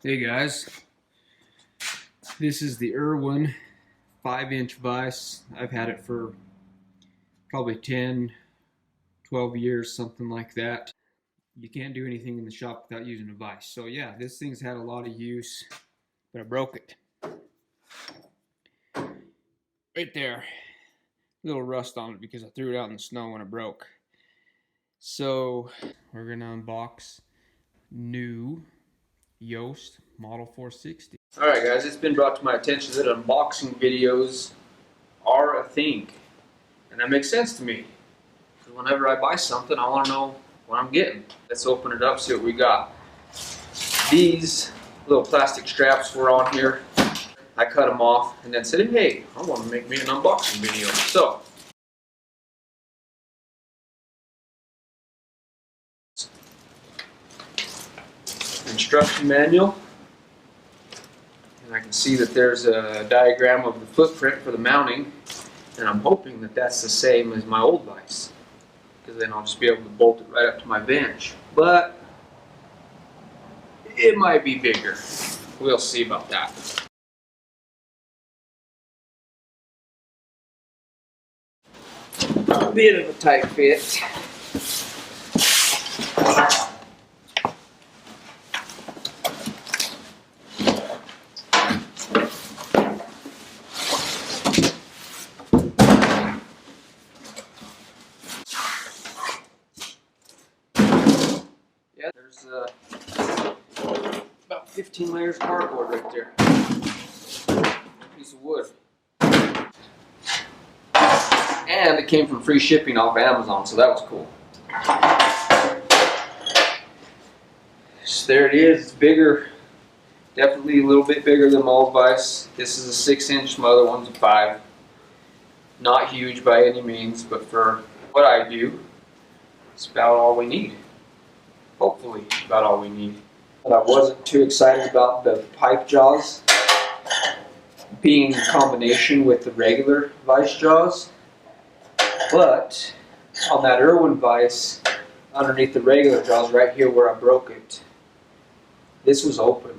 Hey guys, this is the Irwin 5-inch vise. I've had it for probably 10, 12 years, something like that. You can't do anything in the shop without using a vise. So yeah, this thing's had a lot of use, but I broke it. Right there. A little rust on it because I threw it out in the snow when it broke. So we're gonna unbox new Yost Model 460. Alright guys, it's been brought to my attention that unboxing videos are a thing. And that makes sense to me. Because whenever I buy something, I want to know what I'm getting. Let's open it up, see what we got. These little plastic straps were on here. I cut them off and then said, hey, I want to make me an unboxing video. So, instruction manual. And I can see that there's a diagram of the footprint for the mounting. And I'm hoping that that's the same as my old vise, because then I'll just be able to bolt it right up to my bench. But it might be bigger. We'll see about that. A bit of a tight fit. Yeah, there's about 15 layers of cardboard right there. A piece of wood. And it came from free shipping off Amazon, so that was cool. So there it is. It's bigger. Definitely a little bit bigger than my old vise. This is a 6-inch, my other one's a 5. Not huge by any means, but for what I do, it's about all we need. Hopefully, about all we need. But I wasn't too excited about the pipe jaws being in combination with the regular vise jaws. But on that Irwin vise, underneath the regular jaws, right here where I broke it, this was open.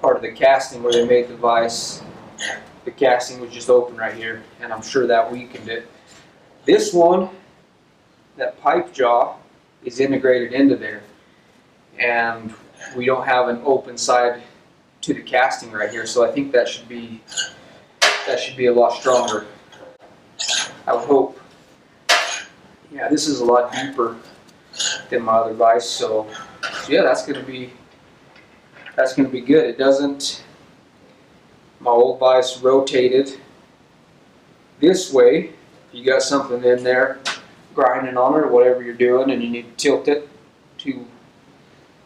Part of the casting where they made the vise, the casting was just open right here, and I'm sure that weakened it. This one, that pipe jaw, is integrated into there, and we don't have an open side to the casting right here, so I think that should be a lot stronger. I would hope. Yeah, this is a lot deeper than my other vise, so yeah, that's gonna be good. It doesn't. My old vise rotated this way. If you got something in there grinding on it or whatever you're doing, and you need to tilt it to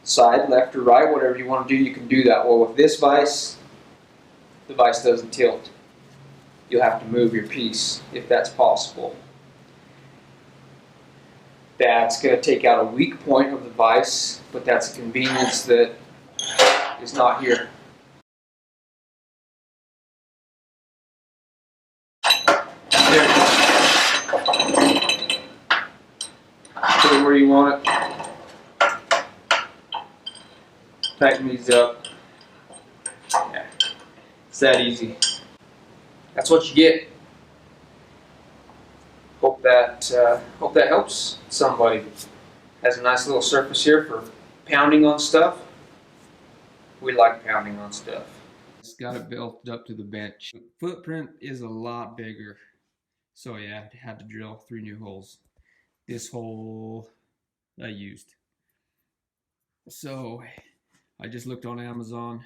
side, left or right, whatever you want to do, you can do that. Well, with this vise, the vise doesn't tilt. You'll have to move your piece if that's possible. That's going to take out a weak point of the vise, but that's a convenience that is not here. There. Put it where you want it. Tighten these up. Yeah. It's that easy. That's what you get. Hope that helps somebody. Has a nice little surface here for pounding on stuff. We like pounding on stuff. It's got it built up to the bench. Footprint is a lot bigger. So yeah, I had to drill 3 new holes. This hole I used. So I just looked on Amazon,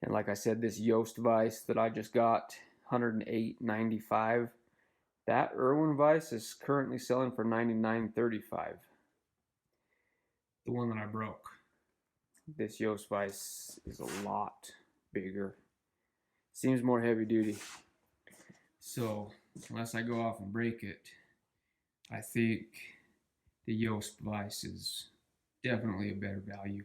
and like I said, this Yost vise that I just got, $108.95. That Irwin vise is currently selling for $99.35. The one that I broke. This Yost vise is a lot bigger. Seems more heavy duty. So unless I go off and break it, I think the Yost vise is definitely a better value.